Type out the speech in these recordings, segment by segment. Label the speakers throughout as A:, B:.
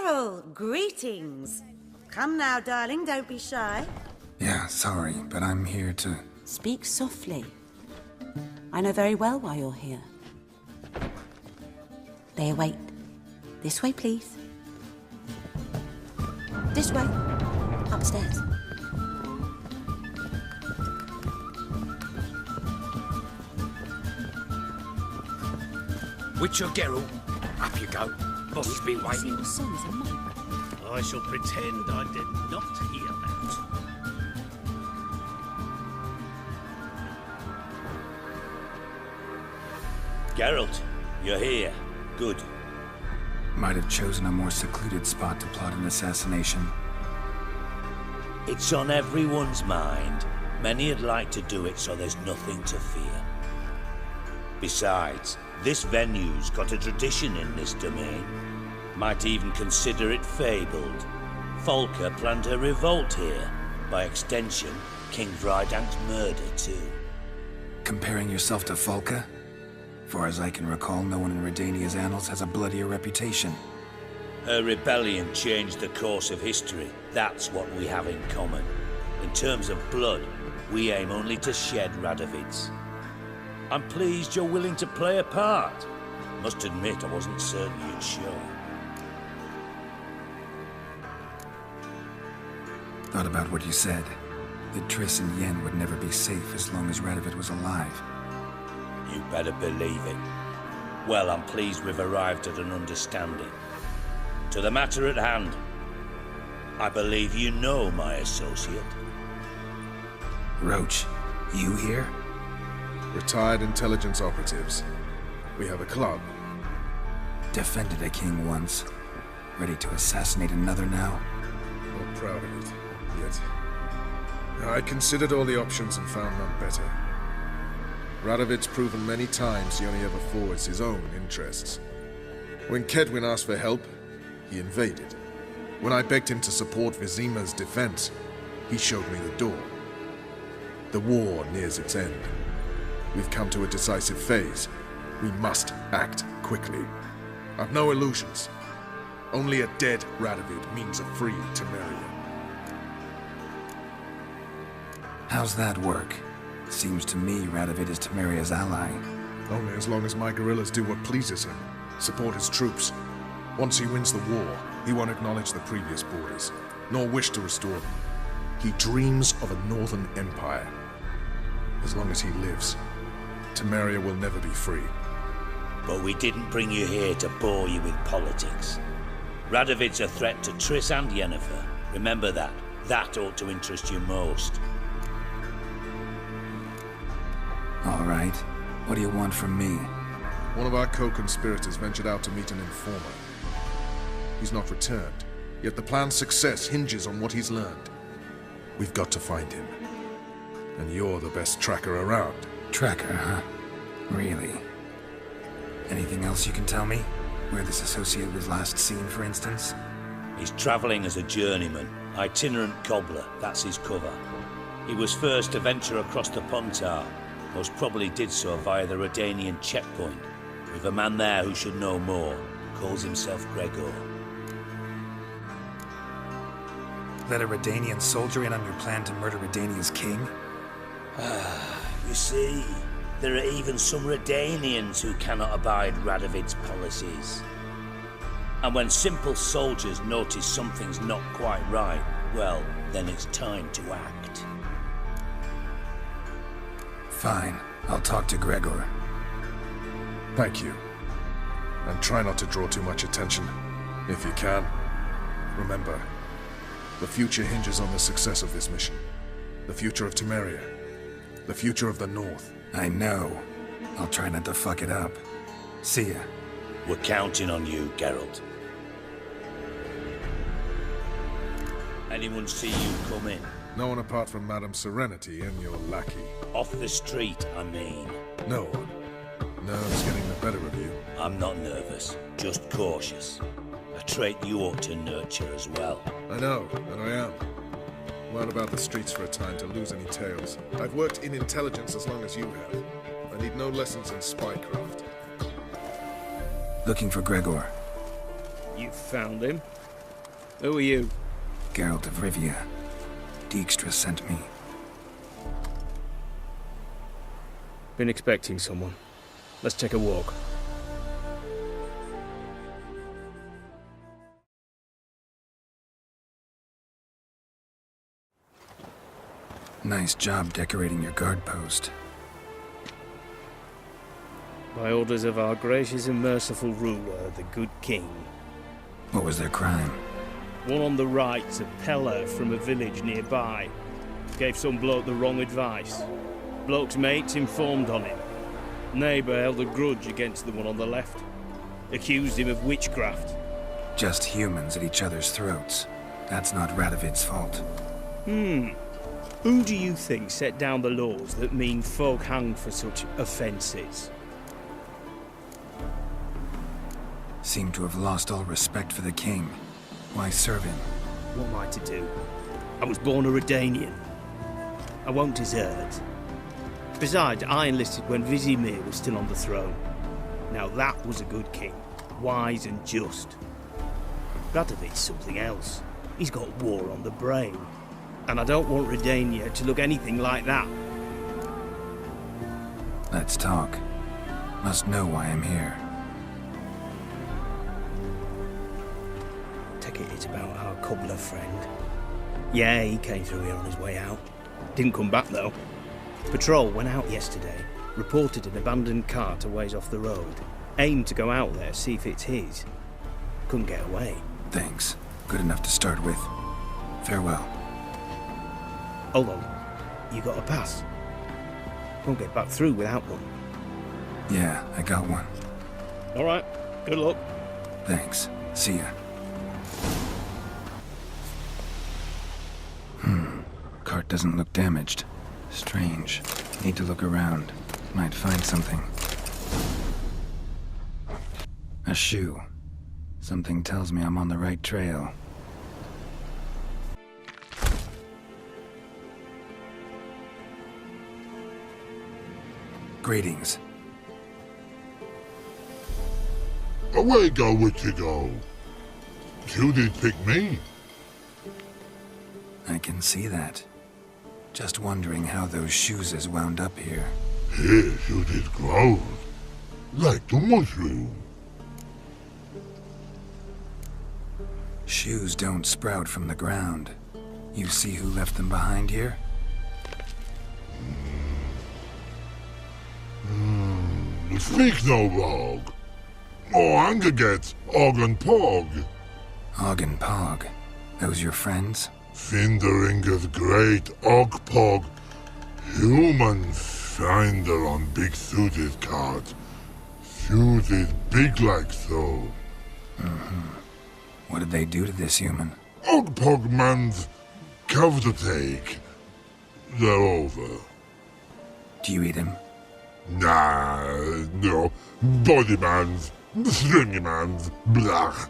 A: Carol, greetings. Come now, darling, don't be shy.
B: Yeah, sorry, but I'm here to...
C: Speak softly. I know very well why you're here. They await. This way, please. This way. Upstairs.
D: Witcher Geralt, up you go. Boss has been waiting.
C: Your son is a monk.
E: I shall pretend I did not hear that.
F: Geralt, you're here. Good.
B: Might have chosen a more secluded spot to plot an assassination.
F: It's on everyone's mind. Many would like to do it so there's nothing to fear. Besides, this venue's got a tradition in this domain. Might even consider it fabled. Folker planned a revolt here. By extension, King Vrydank's murder too.
B: Comparing yourself to Folka? Far as I can recall, no one in Redania's annals has a bloodier reputation.
F: Her rebellion changed the course of history. That's what we have in common. In terms of blood, we aim only to shed Radovid's. I'm pleased you're willing to play a part. Must admit, I wasn't certain you'd show.
B: Thought about what you said. That Triss and Yen would never be safe as long as Radovid was alive.
F: You better believe it. Well, I'm pleased we've arrived at an understanding. To the matter at hand, I believe you know my associate.
B: Roach, you here?
G: Retired intelligence operatives. We have a club.
B: Defended a king once. Ready to assassinate another now?
G: Not proud of it, yet. I considered all the options and found none better. Radovid's proven many times he only ever forwards his own interests. When Kedwin asked for help, he invaded. When I begged him to support Vizima's defense, he showed me the door. The war nears its end. We've come to a decisive phase. We must act quickly. I've no illusions. Only a dead Radovid means a free Temeria.
B: How's that work? Seems to me Radovid is Temeria's ally.
G: Only as long as my guerrillas do what pleases him. Support his troops. Once he wins the war, he won't acknowledge the previous borders, nor wish to restore them. He dreams of a northern empire. As long as he lives, Temeria will never be free.
F: But we didn't bring you here to bore you with politics. Radovid's a threat to Triss and Yennefer. Remember that. That ought to interest you most.
B: All right. What do you want from me?
G: One of our co-conspirators ventured out to meet an informer. He's not returned, yet the plan's success hinges on what he's learned. We've got to find him. And you're the best tracker around.
B: Tracker, huh? Really? Anything else you can tell me? Where this associate was last seen, for instance?
F: He's traveling as a journeyman. Itinerant cobbler, that's his cover. He was first to venture across the Pontar. Most probably did so via the Redanian checkpoint. With a man there who should know more. Calls himself Gregor.
B: Let a Redanian soldier in on your plan to murder Redania's king?
F: You see, there are even some Redanians who cannot abide Radovid's policies. And when simple soldiers notice something's not quite right, well, then it's time to act.
B: Fine. I'll talk to Gregor.
G: Thank you. And try not to draw too much attention. If you can. Remember, the future hinges on the success of this mission. The future of Temeria. The future of the North.
B: I know. I'll try not to fuck it up. See ya.
F: We're counting on you, Geralt. Anyone see you come in?
G: No one apart from Madame Serenity and your lackey.
F: Off the street, I mean.
G: No one. Nerves getting the better of you.
F: I'm not nervous, just cautious. A trait you ought to nurture as well.
G: I know, and I am. I'm out about the streets for a time to lose any tales. I've worked in intelligence as long as you have. I need no lessons in spycraft.
B: Looking for Gregor.
E: You found him?
H: Who are you?
B: Geralt of Rivia. Dijkstra sent me.
H: Been expecting someone. Let's take a walk.
B: Nice job decorating your guard post.
H: By orders of our gracious and merciful ruler, the good king.
B: What was their crime?
H: One on the right's a peller from a village nearby. Gave some bloke the wrong advice. Bloke's mates informed on him. Neighbour held a grudge against the one on the left. Accused him of witchcraft.
B: Just humans at each other's throats. That's not Radovid's fault.
H: Who do you think set down the laws that mean folk hanged for such offences?
B: Seem to have lost all respect for the king. Why serve him?
H: What am I to do? I was born a Redanian. I won't desert. Besides, I enlisted when Vizimir was still on the throne. Now that was a good king. Wise and just. Radovid's something else. He's got war on the brain. And I don't want Redania to look anything like that.
B: Let's talk. Must know why I'm here.
H: Take it it's about our cobbler friend. Yeah, he came through here on his way out. Didn't come back though. Patrol went out yesterday, reported an abandoned cart a ways off the road. Aimed to go out there, see if it's his. Couldn't get away.
B: Thanks. Good enough to start with. Farewell.
H: Hold on. You got a pass? Won't get back through without one.
B: Yeah, I got one.
H: Alright, good luck.
B: Thanks. See ya. Cart doesn't look damaged. Strange. Need to look around. Might find something. A shoe. Something tells me I'm on the right trail. Greetings.
I: Away go, witchy go. You did pick me.
B: I can see that. Just wondering how those shoes has wound up here.
I: Here you did grow. Like the mushroom.
B: Shoes don't sprout from the ground. You see who left them behind here?
I: Speak no rogue. Oh, anger gets Og and Pog.
B: Og and Pog. Those your friends?
I: Finderinger's great Og Pog. Human finder on big suited cart. Suited big like so.
B: What did they do to this human?
I: Og Pog man's cover to take. They're over.
B: Do you eat him?
I: Nah, no. Body man's, stringy man's, blach.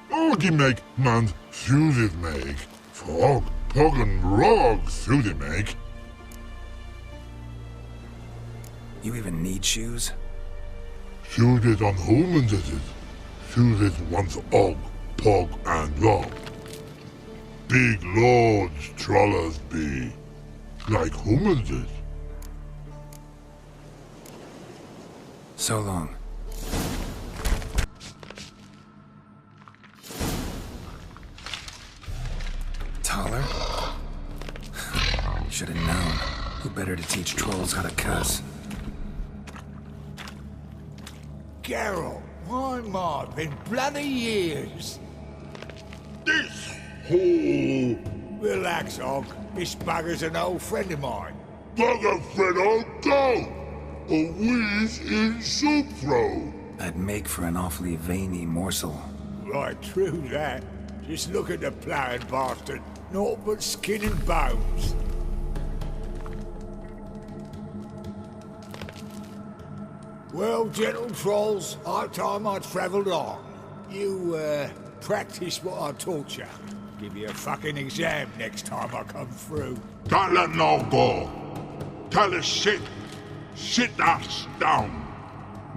I: Oggy make man's suited make. Frog, Pog and Rog suited make.
B: You even need shoes?
I: Suited on humans is it. Suited once Og, Pog and Rog. Big lords trollers be. Like humans is.
B: So long. Taller? Should have known. Who better to teach trolls how to cuss?
J: Geralt, my mod, been bloody years.
I: This hole.
J: Relax, Og. This bugger's an old friend of mine.
I: Bugger friend I'll go. A wheeze in soup throw.
B: That'd make for an awfully veiny morsel.
J: Right, true that. Just look at the ploughing bastard. Naught but skin and bones. Well, gentle trolls, high time I travelled on. You, practice what I taught you. Give you a fucking exam next time I come through.
I: Don't let no go. Tell her sit. Sit us down.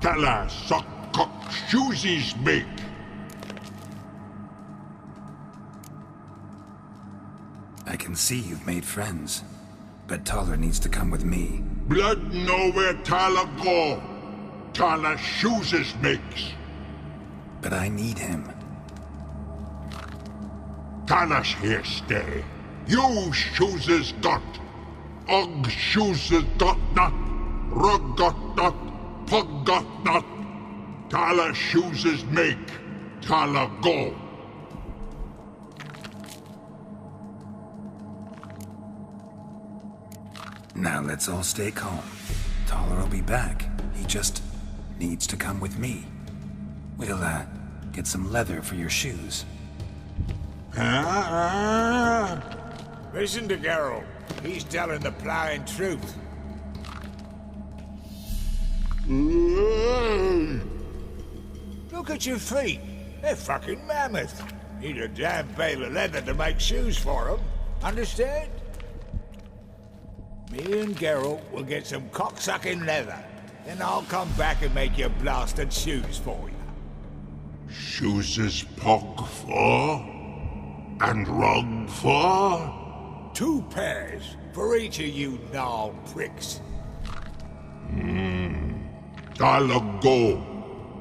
I: Tell her suck cock shoesies make.
B: I can see you've made friends, but Taller needs to come with me.
I: Blood know where Tala go. Tala chooses makes.
B: But I need him.
I: Tala's here stay. You chooses got. Og chooses got not. Rug got not. Pug got not. Tala chooses make. Tala go.
B: Now let's all stay calm. Taller will be back. He just needs to come with me. We'll, get some leather for your shoes.
J: Listen to Geralt. He's telling the plowing truth. Look at your feet. They're fucking mammoth. Need a damn bale of leather to make shoes for them. Understand? Me and Geralt will get some cocksucking leather. Then I'll come back and make your blasted shoes for you.
I: Chooses pog for? And rug for?
J: 2 pairs for each of you gnarled pricks.
I: Tala go.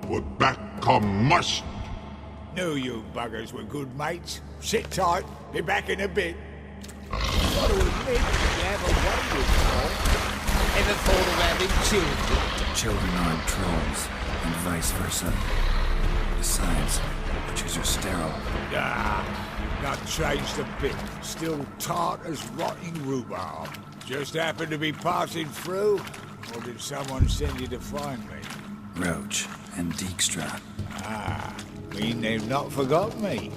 I: We're back come must.
J: Knew you buggers were good mates. Sit tight. Be back in a bit. Gotta admit, you have a way with Paul. Ever thought of having children?
B: Children aren't trolls, and vice versa. Besides, witches are sterile.
J: Not changed a bit. Still tart as rotting rhubarb. Just happened to be passing through? Or did someone send you to find me?
B: Roach and Dijkstra.
J: Mean they've not forgotten me.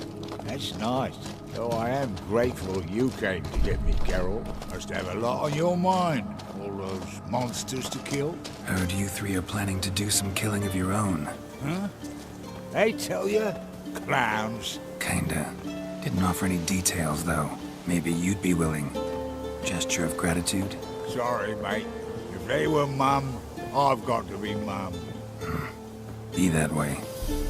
J: That's nice. Though I am grateful you came to get me, Geralt. Must have a lot on your mind. All those monsters to kill.
B: Heard you 3 are planning to do some killing of your own.
J: Huh? They tell you? Clowns.
B: Kinda. Didn't offer any details, though. Maybe you'd be willing. Gesture of gratitude?
J: Sorry, mate. If they were mum, I've got to be mum.
B: Be that way.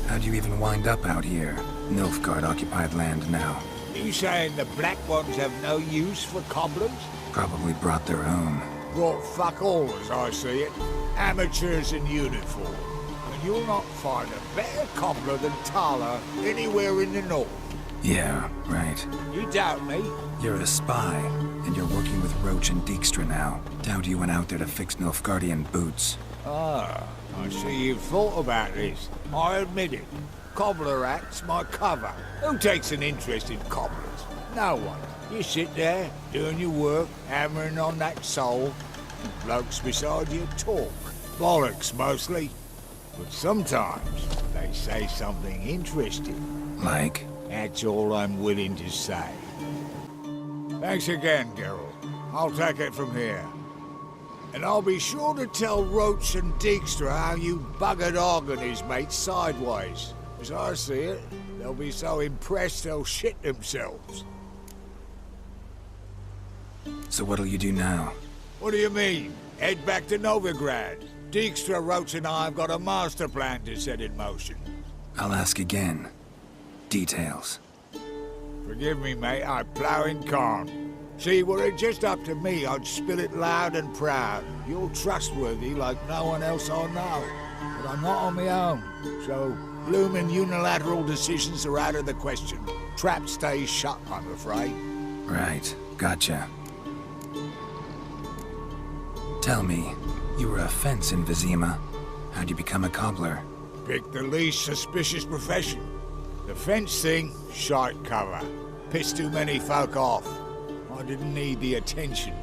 B: How'd you even wind up out here? Nilfgaard-occupied land now.
J: You saying the Black Ones have no use for cobblers?
B: Probably brought their own.
J: Brought fuck all, as I see it. Amateurs in uniform. And you'll not find a better cobbler than Tala anywhere in the north.
B: Yeah, right.
J: You doubt me?
B: You're a spy, and you're working with Roach and Dijkstra now. Doubt you went out there to fix Nilfgaardian boots.
J: Ah, I see you've thought about this. I admit it. Cobbler act's my cover. Who takes an interest in cobblers? No one. You sit there, doing your work, hammering on that sole, and blokes beside you talk. Bollocks, mostly. But sometimes they say something interesting.
B: Like?
J: That's all I'm willing to say. Thanks again, Geralt. I'll take it from here. And I'll be sure to tell Roach and Dijkstra how you buggered Og and his mates sideways. As I see it, they'll be so impressed they'll shit themselves.
B: So what'll you do now?
J: What do you mean? Head back to Novigrad. Dijkstra, Roach and I have got a master plan to set in motion.
B: I'll ask again. Details.
J: Forgive me, mate, I plough in calm. See, were it just up to me, I'd spill it loud and proud. You're trustworthy like no one else I know. But I'm not on my own, so bloomin' unilateral decisions are out of the question. Trap stays shut, I'm afraid.
B: Right, gotcha. Tell me, you were a fence in Vizima. How'd you become a cobbler?
J: Pick the least suspicious profession. The fence thing, shite cover. Pissed too many folk off. I didn't need the attention.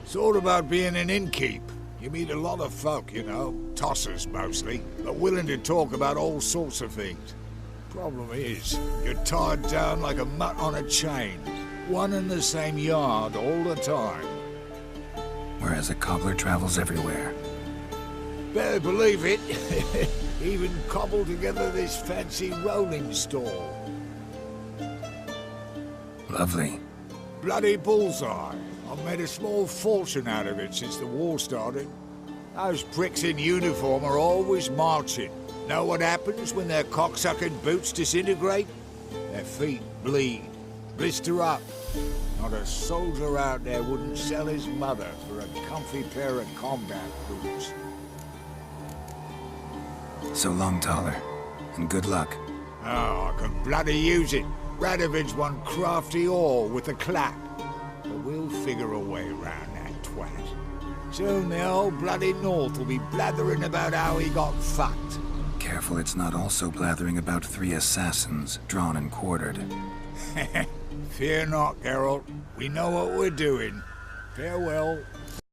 J: It's all about being an innkeep. You meet a lot of folk, you know, tossers mostly, but willing to talk about all sorts of things. Problem is, you're tied down like a mutt on a chain, one and the same yard all the time.
B: Whereas a cobbler travels everywhere.
J: Better believe it. Even cobbled together this fancy rolling stall.
B: Lovely.
J: Bloody bullseye. I've made a small fortune out of it since the war started. Those pricks in uniform are always marching. Know what happens when their cocksucking boots disintegrate? Their feet bleed. blister up. Not a soldier out there wouldn't sell his mother for a comfy pair of combat boots.
B: So long, Taller, and good luck.
J: Oh, I can bloody use it. Radovid's one crafty all with a clap. But we'll figure a way around that twat. Soon the whole bloody North will be blathering about how he got fucked.
B: Careful it's not also blathering about 3 assassins, drawn and quartered.
J: Fear not, Geralt. We know what we're doing. Farewell.